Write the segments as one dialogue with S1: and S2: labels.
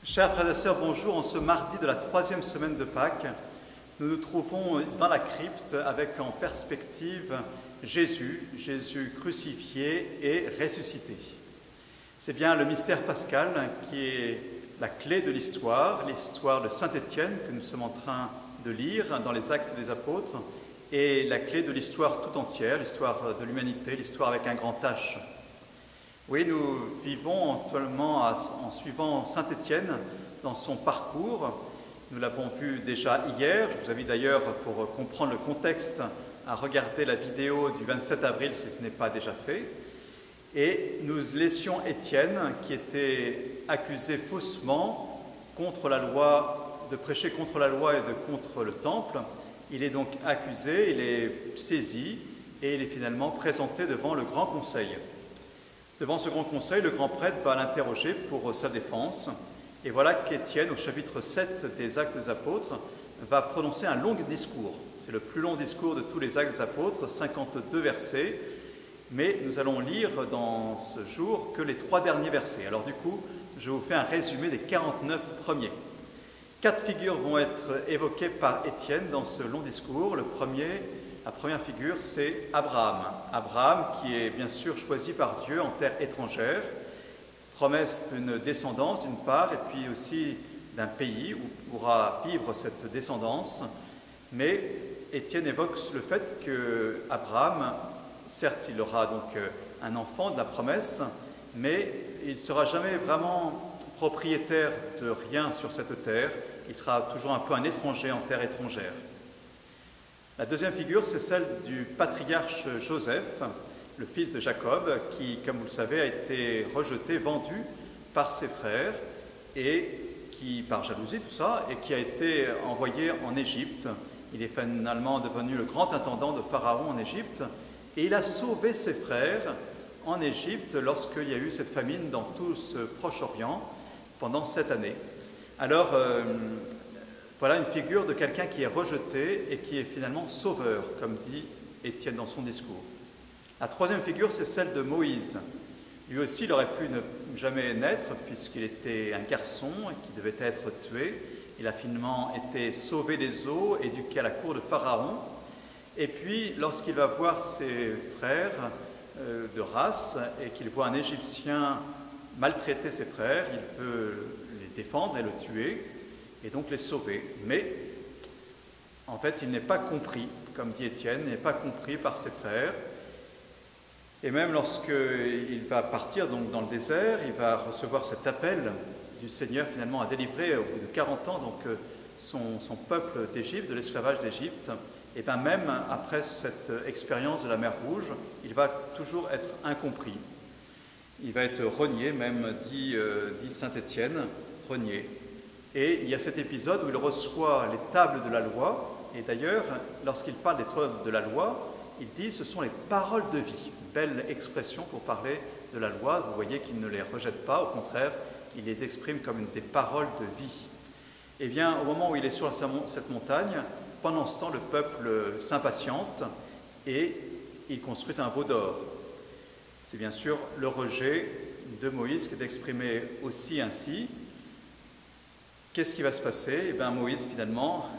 S1: Chers frères et sœurs, bonjour. En ce mardi de la 3e semaine de Pâques, nous nous trouvons dans la crypte avec en perspective Jésus crucifié et ressuscité. C'est bien le mystère pascal qui est la clé de l'histoire de Saint Étienne que nous sommes en train de lire dans les Actes des Apôtres, et la clé de l'histoire tout entière, l'histoire de l'humanité, l'histoire avec un grand H. Oui, nous vivons actuellement en suivant Saint Étienne dans son parcours. Nous l'avons vu déjà hier. Je vous invite d'ailleurs, pour comprendre le contexte, à regarder la vidéo du 27 avril si ce n'est pas déjà fait. Et nous laissions Étienne, qui était accusé faussement contre la loi, de prêcher contre la loi et contre le temple. Il est donc accusé, il est saisi et il est finalement présenté devant le Grand Conseil. Devant ce grand conseil, le grand prêtre va l'interroger pour sa défense. Et voilà qu'Étienne, au chapitre 7 des Actes des Apôtres, va prononcer un long discours. C'est le plus long discours de tous les Actes des Apôtres, 52 versets. Mais nous allons lire dans ce jour que les 3 derniers versets. Alors du coup, je vous fais un résumé des 49 premiers. 4 figures vont être évoquées par Étienne dans ce long discours. La première figure, c'est Abraham. Abraham qui est bien sûr choisi par Dieu en terre étrangère, promesse d'une descendance d'une part, et puis aussi d'un pays où pourra vivre cette descendance. Mais Étienne évoque le fait que Abraham, certes, il aura donc un enfant de la promesse, mais il ne sera jamais vraiment propriétaire de rien sur cette terre. Il sera toujours un peu un étranger en terre étrangère. La deuxième figure, c'est celle du patriarche Joseph, le fils de Jacob, qui, comme vous le savez, a été rejeté, vendu par ses frères, et qui, par jalousie, tout ça, et qui a été envoyé en Égypte. Il est finalement devenu le grand intendant de Pharaon en Égypte, et il a sauvé ses frères en Égypte lorsqu'il y a eu cette famine dans tout ce Proche-Orient pendant 7 années. Alors, voilà une figure de quelqu'un qui est rejeté et qui est finalement sauveur, comme dit Étienne dans son discours. La troisième figure, c'est celle de Moïse. Lui aussi, il aurait pu ne jamais naître, puisqu'il était un garçon qui devait être tué. Il a finalement été sauvé des eaux, éduqué à la cour de Pharaon. Et puis, lorsqu'il va voir ses frères de race et qu'il voit un Égyptien maltraiter ses frères, il peut les défendre et le tuer, et donc les sauver. Mais, en fait, il n'est pas compris, comme dit Étienne, il n'est pas compris par ses frères. Et même lorsqu'il va partir donc, dans le désert, il va recevoir cet appel du Seigneur finalement à délivrer au bout de 40 ans donc, son peuple d'Égypte, de l'esclavage d'Égypte. Et bien même après cette expérience de la mer Rouge, il va toujours être incompris. Il va être renié, même dit saint Étienne, renié. Et il y a cet épisode où il reçoit les tables de la loi, et d'ailleurs, lorsqu'il parle des tables de la loi, il dit « ce sont les paroles de vie ». Belle expression pour parler de la loi. Vous voyez qu'il ne les rejette pas, au contraire, il les exprime comme des paroles de vie. Eh bien, au moment où il est sur cette montagne, pendant ce temps, le peuple s'impatiente et il construit un veau d'or. C'est bien sûr le rejet de Moïse qui est exprimé aussi ainsi. Qu'est-ce qui va se passer? Eh bien, Moïse, finalement,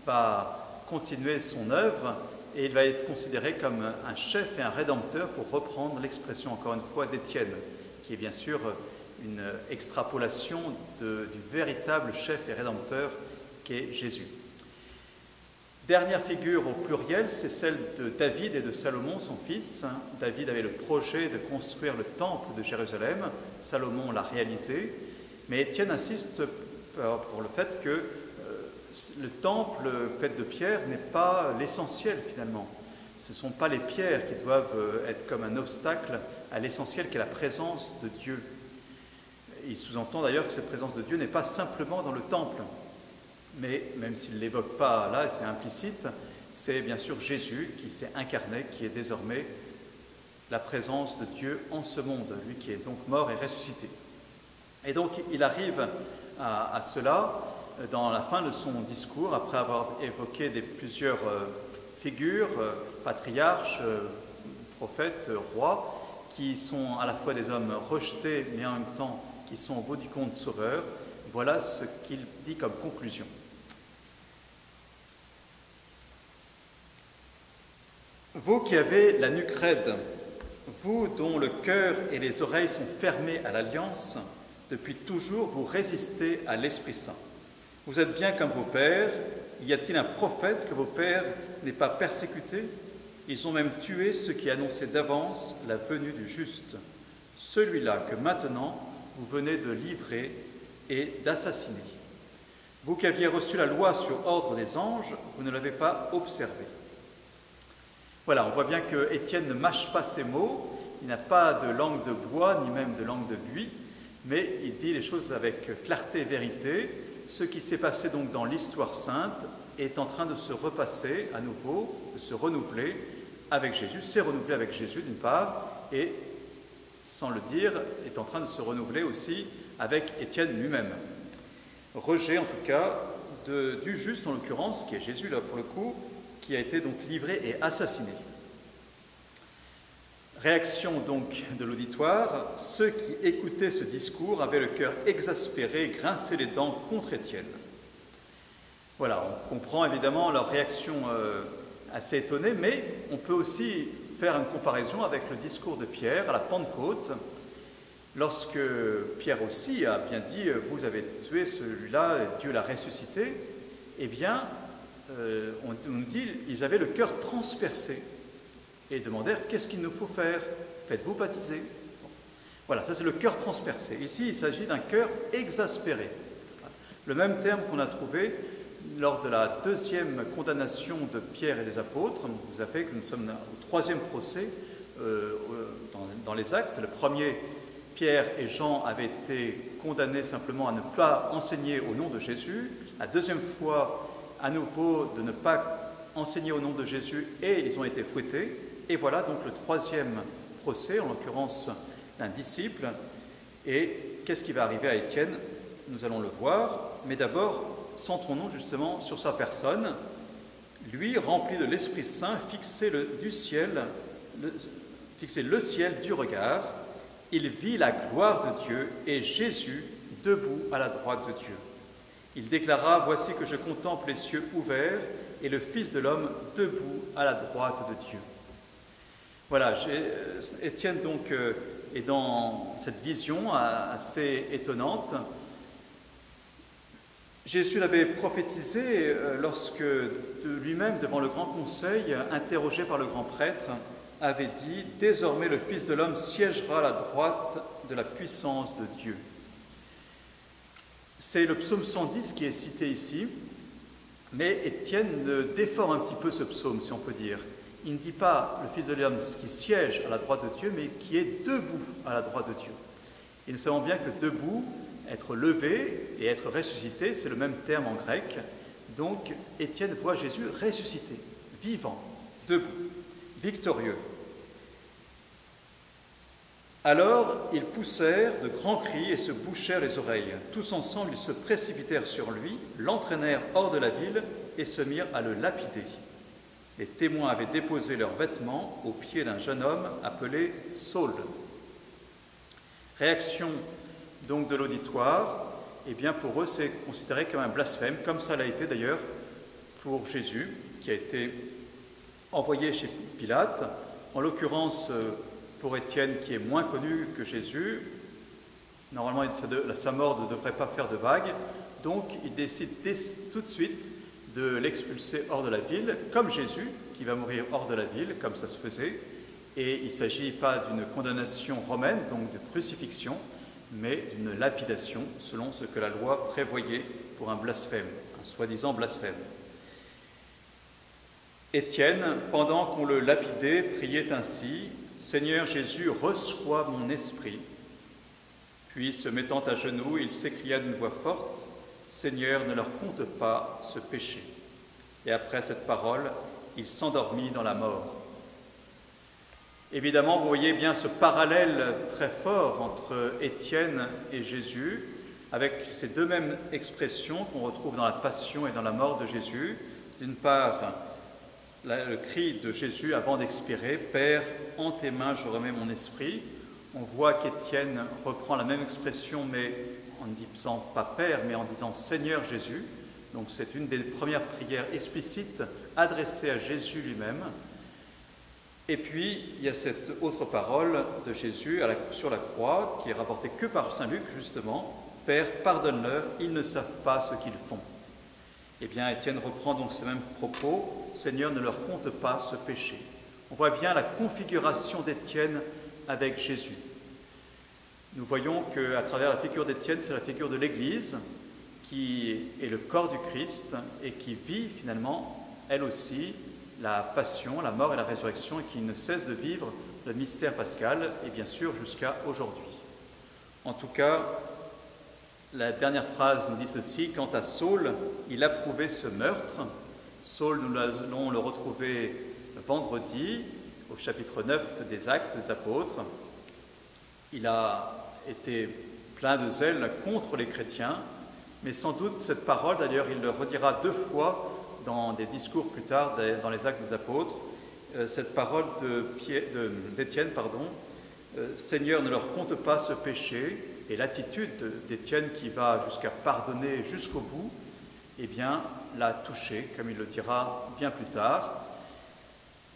S1: va continuer son œuvre et il va être considéré comme un chef et un rédempteur, pour reprendre l'expression, encore une fois, d'Étienne, qui est bien sûr une extrapolation du véritable chef et rédempteur qu'est Jésus. Dernière figure au pluriel, c'est celle de David et de Salomon, son fils. David avait le projet de construire le temple de Jérusalem. Salomon l'a réalisé. Mais Étienne insiste pour le fait que le temple fait de pierre n'est pas l'essentiel finalement. Ce ne sont pas les pierres qui doivent être comme un obstacle à l'essentiel qui est la présence de Dieu. Il sous-entend d'ailleurs que cette présence de Dieu n'est pas simplement dans le temple. Mais même s'il ne l'évoque pas là, et c'est implicite, c'est bien sûr Jésus qui s'est incarné, qui est désormais la présence de Dieu en ce monde, lui qui est donc mort et ressuscité. Et donc il arrive à cela dans la fin de son discours, après avoir évoqué plusieurs figures, patriarches, prophètes, rois, qui sont à la fois des hommes rejetés, mais en même temps qui sont au bout du compte sauveurs. Voilà ce qu'il dit comme conclusion. Vous qui avez la nuque raide, vous dont le cœur et les oreilles sont fermés à l'alliance, depuis toujours vous résistez à l'Esprit Saint. Vous êtes bien comme vos pères. Y a-t-il un prophète que vos pères n'aient pas persécuté? Ils ont même tué ceux qui annonçaient d'avance la venue du juste, celui-là que maintenant vous venez de livrer et d'assassiner. Vous qui aviez reçu la loi sur ordre des anges, vous ne l'avez pas observée. Voilà, on voit bien que Étienne ne mâche pas ses mots, il n'a pas de langue de bois, ni même de langue de buis, mais il dit les choses avec clarté et vérité. Ce qui s'est passé donc dans l'histoire sainte est en train de se repasser à nouveau, de se renouveler avec Jésus, s'est renouvelé avec Jésus d'une part, et sans le dire, est en train de se renouveler aussi avec Étienne lui-même. Rejet en tout cas du juste en l'occurrence, qui est Jésus là pour le coup, qui a été donc livré et assassiné. Réaction donc de l'auditoire, ceux qui écoutaient ce discours avaient le cœur exaspéré et grinçaient les dents contre Étienne. Voilà, on comprend évidemment leur réaction assez étonnée, mais on peut aussi faire une comparaison avec le discours de Pierre à la Pentecôte, lorsque Pierre aussi a bien dit « vous avez tué celui-là, Dieu l'a ressuscité », eh bien, on nous dit ils avaient le cœur transpercé et demandèrent « qu'est-ce qu'il nous faut faire? Faites-vous baptiser ?» Bon. Voilà, ça c'est le cœur transpercé. Ici, il s'agit d'un cœur exaspéré. Le même terme qu'on a trouvé lors de la deuxième condamnation de Pierre et des apôtres. Vous savez que nous sommes au troisième procès dans les Actes. Le premier, Pierre et Jean avaient été condamnés simplement à ne pas enseigner au nom de Jésus. La deuxième fois, à nouveau, de ne pas enseigner au nom de Jésus, et ils ont été fouettés. Et voilà donc le troisième procès, en l'occurrence d'un disciple. Et qu'est-ce qui va arriver à Étienne? Nous allons le voir. Mais d'abord, centrons-nous justement sur sa personne. Lui, rempli de l'Esprit Saint, fixé le ciel du regard, il vit la gloire de Dieu et Jésus debout à la droite de Dieu. Il déclara « Voici que je contemple les cieux ouverts et le Fils de l'homme debout à la droite de Dieu. » Voilà, Étienne donc est dans cette vision assez étonnante. Jésus l'avait prophétisé lorsque lui-même, devant le grand conseil, interrogé par le grand prêtre, avait dit « Désormais le Fils de l'homme siégera à la droite de la puissance de Dieu. » C'est le psaume 110 qui est cité ici, mais Étienne déforme un petit peu ce psaume, si on peut dire. Il ne dit pas le Fils de l'homme qui siège à la droite de Dieu, mais qui est debout à la droite de Dieu. Et nous savons bien que debout, être levé et être ressuscité, c'est le même terme en grec. Donc Étienne voit Jésus ressuscité, vivant, debout, victorieux. Alors ils poussèrent de grands cris et se bouchèrent les oreilles. Tous ensemble, ils se précipitèrent sur lui, l'entraînèrent hors de la ville et se mirent à le lapider. Les témoins avaient déposé leurs vêtements aux pieds d'un jeune homme appelé Saul. Réaction donc de l'auditoire, eh bien pour eux c'est considéré comme un blasphème, comme ça l'a été d'ailleurs pour Jésus, qui a été envoyé chez Pilate. En l'occurrence, pour Étienne, qui est moins connu que Jésus, normalement sa mort ne devrait pas faire de vagues, donc il décide tout de suite de l'expulser hors de la ville, comme Jésus, qui va mourir hors de la ville, comme ça se faisait. Et il ne s'agit pas d'une condamnation romaine, donc de crucifixion, mais d'une lapidation, selon ce que la loi prévoyait pour un blasphème, un soi-disant blasphème. Étienne, pendant qu'on le lapidait, priait ainsi « Seigneur Jésus, reçois mon esprit ». Puis, se mettant à genoux, il s'écria d'une voix forte « Seigneur, ne leur compte pas ce péché ». Et après cette parole, il s'endormit dans la mort. Évidemment, vous voyez bien ce parallèle très fort entre Étienne et Jésus, avec ces deux mêmes expressions qu'on retrouve dans la passion et dans la mort de Jésus. D'une part, le cri de Jésus avant d'expirer, « Père, en tes mains je remets mon esprit ». On voit qu'Étienne reprend la même expression, mais en ne disant pas Père, mais en disant Seigneur Jésus. Donc c'est une des premières prières explicites adressées à Jésus lui-même. Et puis, il y a cette autre parole de Jésus sur la croix, qui est rapportée que par saint Luc, justement. « Père, pardonne-leur, ils ne savent pas ce qu'ils font. » Eh bien, Étienne reprend donc ce même propos. « Seigneur, ne leur compte pas ce péché. » On voit bien la configuration d'Étienne avec Jésus. Nous voyons qu'à travers la figure d'Étienne, c'est la figure de l'Église, qui est le corps du Christ et qui vit finalement, elle aussi, la passion, la mort et la résurrection, et qui ne cesse de vivre le mystère pascal, et bien sûr jusqu'à aujourd'hui. En tout cas, la dernière phrase nous dit ceci: quant à Saul, il approuvait ce meurtre. Saul, nous allons le retrouver vendredi, au chapitre 9 des Actes des Apôtres. Il a été plein de zèle contre les chrétiens, mais sans doute cette parole, d'ailleurs il le redira 2 fois dans des discours plus tard dans les Actes des Apôtres, cette parole d'Étienne, Seigneur, ne leur compte pas ce péché, et l'attitude d'Étienne qui va jusqu'à pardonner jusqu'au bout, eh bien, l'a touché, comme il le dira bien plus tard.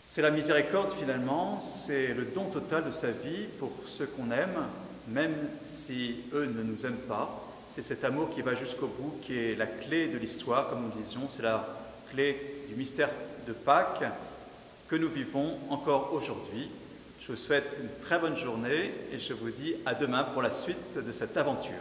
S1: C'est la miséricorde finalement, c'est le don total de sa vie pour ceux qu'on aime, même si eux ne nous aiment pas. C'est cet amour qui va jusqu'au bout, qui est la clé de l'histoire, comme nous disions, c'est la clé du mystère de Pâques que nous vivons encore aujourd'hui. Je vous souhaite une très bonne journée et je vous dis à demain pour la suite de cette aventure.